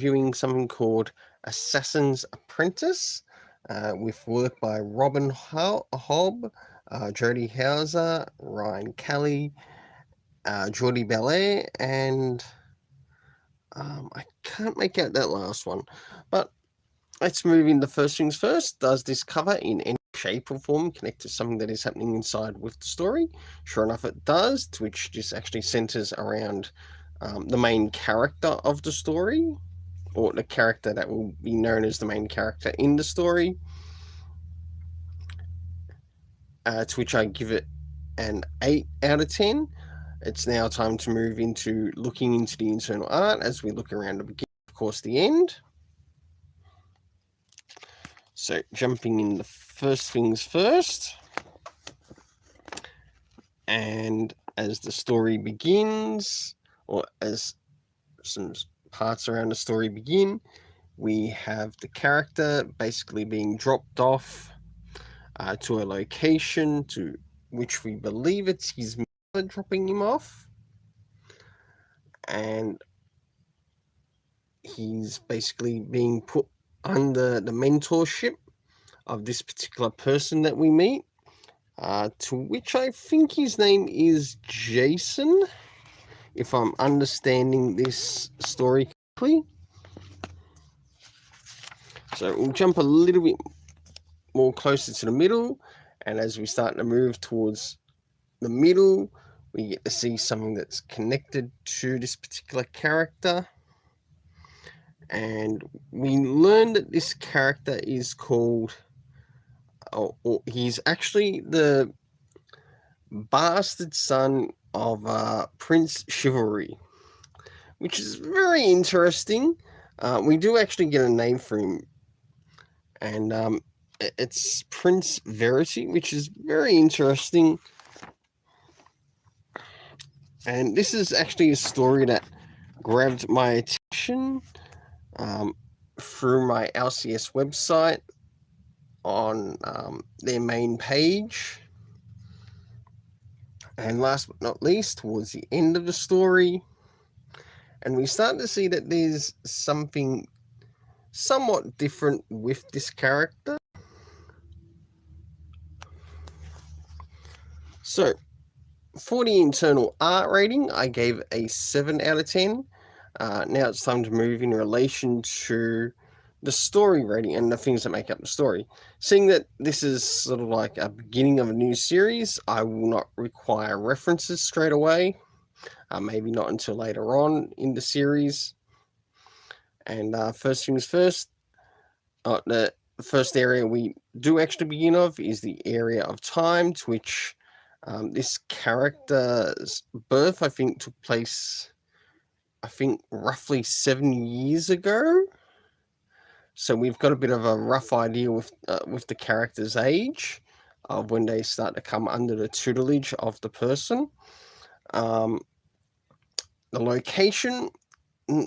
reviewing something called Assassin's Apprentice, with work by Robin Hobb, Jodie Hauser, Ryan Kelly, Geordie Belair, and I can't make out that last one. But let's move into first things first. Does this cover in any shape or form connect to something that is happening inside with the story? Sure enough, it does, which just actually centers around the main character of the story, or the character that will be known as the main character in the story, to which I give it an 8 out of 10. It's now time to move into looking into the internal art as we look around the beginning, of course, the end. So jumping in the first things first, and as the story begins, or as some parts around the story begin, we have the character basically being dropped off to a location to which we believe it's his mother dropping him off, and he's basically being put under the mentorship of this particular person that we meet, to which I think his name is Jason, if I'm understanding this story correctly. So we'll jump a little bit more closer to the middle, and as we start to move towards the middle, we get to see something that's connected to this particular character. And we learn that this character is called, or he's actually the bastard son of Prince Chivalry, which is very interesting. We do actually get a name for him, and it's Prince Verity, which is very interesting. And this is actually a story that grabbed my attention through my LCS website on their main page. And last but not least, towards the end of the story, and we start to see that there's something somewhat different with this character. So, for the internal art rating, I gave a 7 out of 10. Now it's time to move in relation to the story rating and the things that make up the story. Seeing that this is sort of like a beginning of a new series, I will not require references straight away. Maybe not until later on in the series. And first things first, the first area we do actually begin of is the area of time, to which this character's birth, I think, took place, roughly 7 years ago. So we've got a bit of a rough idea with the character's age of when they start to come under the tutelage of the person. The location,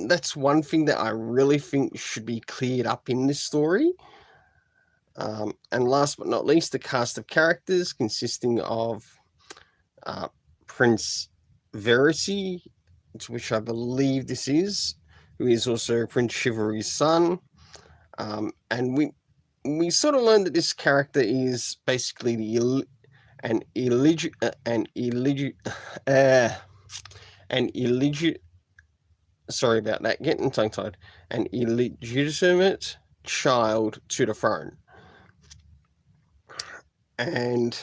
that's one thing that I really think should be cleared up in this story. And last but not least, the cast of characters consisting of Prince Verity, to which I believe this is, who is also Prince Chivalry's son. And we sort of learned that this character is basically an illegitimate child to the throne. And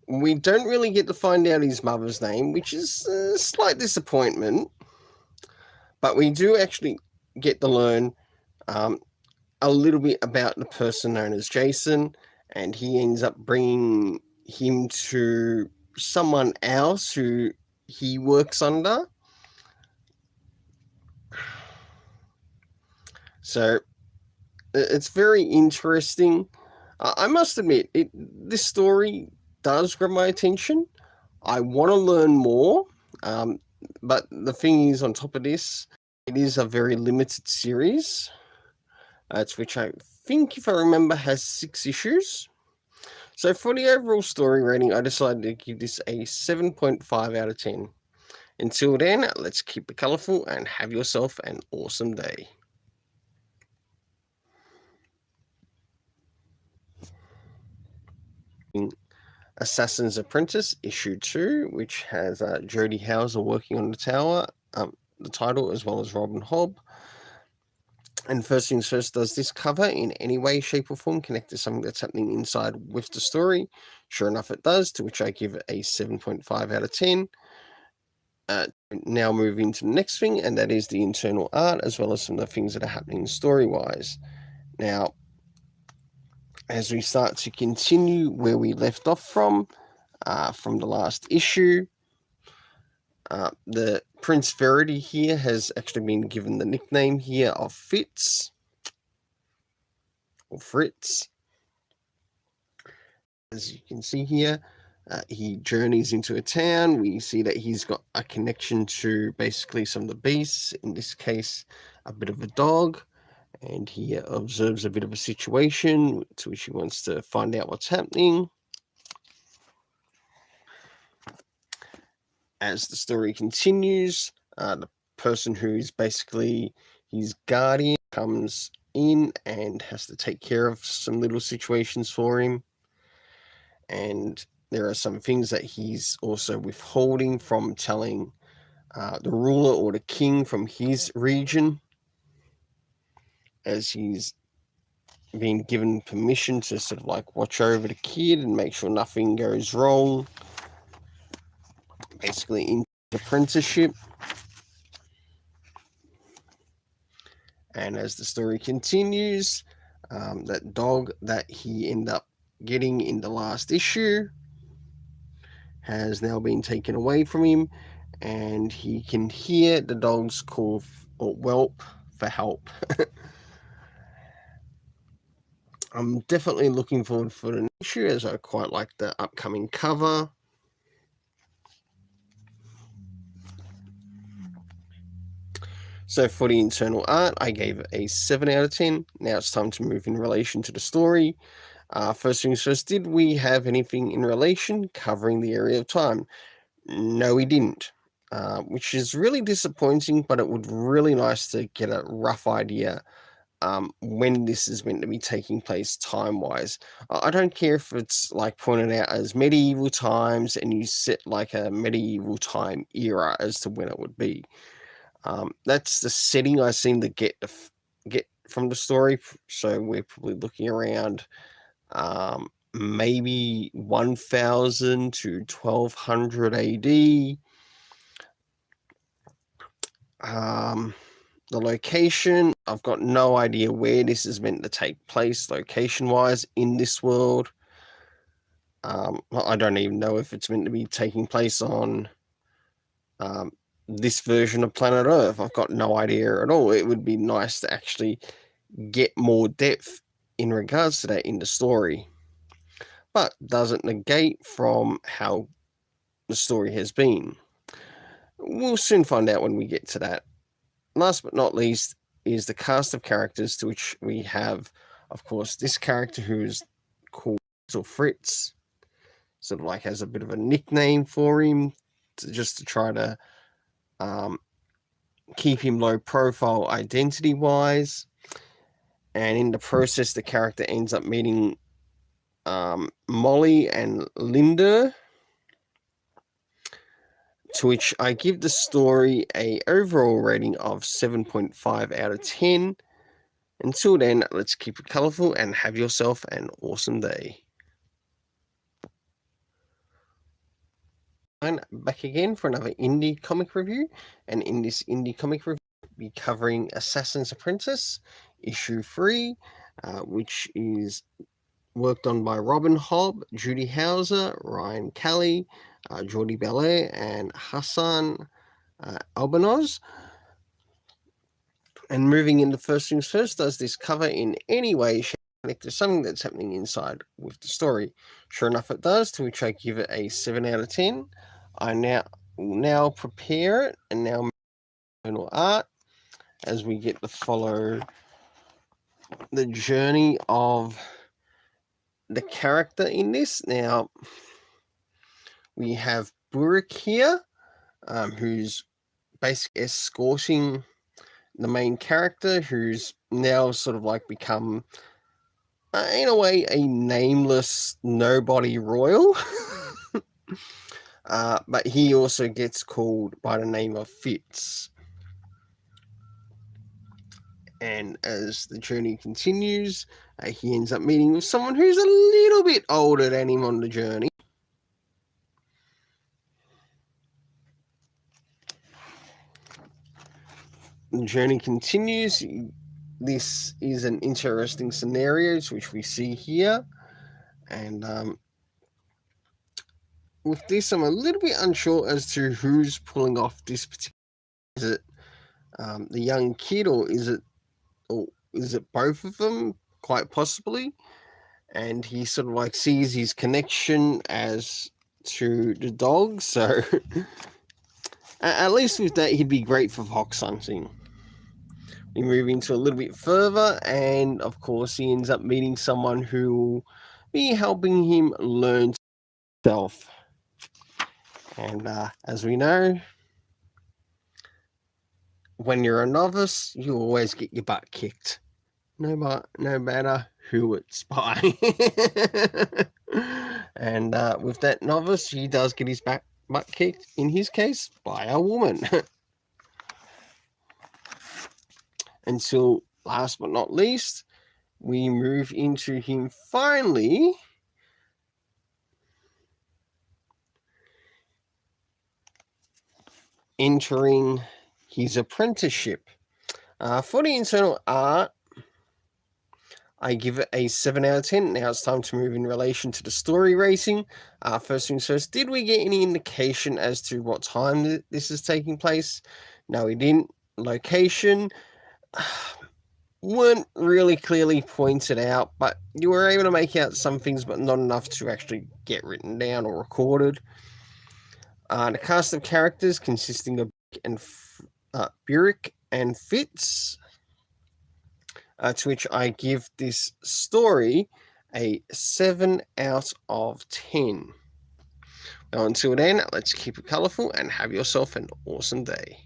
we don't really get to find out his mother's name, which is a slight disappointment. But we do actually get to learn a little bit about the person known as Jason, and he ends up bringing him to someone else who he works under. So it's very interesting. I must admit, this story does grab my attention. I want to learn more, but the thing is, on top of this, it is a very limited series, which I think, if I remember, has 6 issues. So for the overall story rating, I decided to give this a 7.5 out of 10. Until then, let's keep it colourful and have yourself an awesome day. Assassin's Apprentice, Issue 2, which has Jodie Hauser working on the tower, the title, as well as Robin Hobb. And first things first, does this cover in any way, shape, or form connect to something that's happening inside with the story? Sure enough, it does, to which I give it a 7.5 out of 10. Now moving to the next thing, and that is the internal art, as well as some of the things that are happening story-wise. Now, as we start to continue where we left off from the last issue, the Prince Verity here has actually been given the nickname here of Fitz, or Fritz. As you can see here, he journeys into a town. We see that he's got a connection to basically some of the beasts, in this case, a bit of a dog, and he observes a bit of a situation to which he wants to find out what's happening. As the story continues, the person who's basically his guardian comes in and has to take care of some little situations for him. And there are some things that he's also withholding from telling the ruler or the king from his region, as he's been given permission to sort of like watch over the kid and make sure nothing goes wrong, basically in apprenticeship. And as the story continues, that dog that he ended up getting in the last issue has now been taken away from him, and he can hear the dog's call or whelp for help. I'm definitely looking forward for the next issue, as I quite like the upcoming cover. So for the internal art, I gave it a 7 out of 10. Now it's time to move in relation to the story. First things first, did we have anything in relation covering the area of time? No, we didn't, which is really disappointing, but it would really nice to get a rough idea when this is meant to be taking place time-wise. I don't care if it's like pointed out as medieval times and you set like a medieval time era as to when it would be. That's the setting I seem to get from the story, so we're probably looking around maybe 1000 to 1200 AD. The location, I've got no idea where this is meant to take place location-wise in this world. I don't even know if it's meant to be taking place on this version of planet Earth. I've got no idea at all. It would be nice to actually get more depth in regards to that in the story, but doesn't negate from how the story has been. We'll soon find out when we get to that. Last but not least is the cast of characters, to which we have, of course, this character who is called Fritz, sort of like has a bit of a nickname for him, just to try to keep him low profile identity wise. And in the process, the character ends up meeting Molly and Linda, to which I give the story a overall rating of 7.5 out of 10. Until then, let's keep it colourful and have yourself an awesome day. I'm back again for another indie comic review, and in this indie comic review, we'll be covering Assassin's Apprentice, issue 3, which is worked on by Robin Hobb, Jodie Hauser, Ryan Kelly, Jordi Belair, and Hassan Albanoz. And moving into first things first, does this cover in any way connect to something that's happening inside with the story? Sure enough, it does, to which I give it a 7 out of 10. I will now prepare it and now internal art as we get to follow the journey of the character in this. Now, we have Burik here, who's basically escorting the main character, who's now sort of like become, in a way, a nameless nobody royal. But he also gets called by the name of Fitz. And as the journey continues, he ends up meeting with someone who's a little bit older than him on the journey. The journey continues. This is an interesting scenario, which we see here. And with this, I'm a little bit unsure as to who's pulling off this particular. Is it the young kid, or is it both of them? Quite possibly. And he sort of like sees his connection as to the dog. So at least with that, he'd be great for fox hunting. We move into a little bit further, and of course, he ends up meeting someone who will be helping him learn himself. And as we know, when you're a novice, you always get your butt kicked, no matter who it's by. And with that novice, he does get his butt kicked, in his case, by a woman. Until, last but not least, we move into him finally entering his apprenticeship. For the internal art, I give it a 7 out of 10. Now it's time to move in relation to the story racing. First things first, did we get any indication as to what time this is taking place? No, we didn't. Location weren't really clearly pointed out, but you were able to make out some things, but not enough to actually get written down or recorded. The cast of characters consisting of Burrick and Fitz, to which I give this story a 7 out of 10. Now, until then, let's keep it colourful and have yourself an awesome day.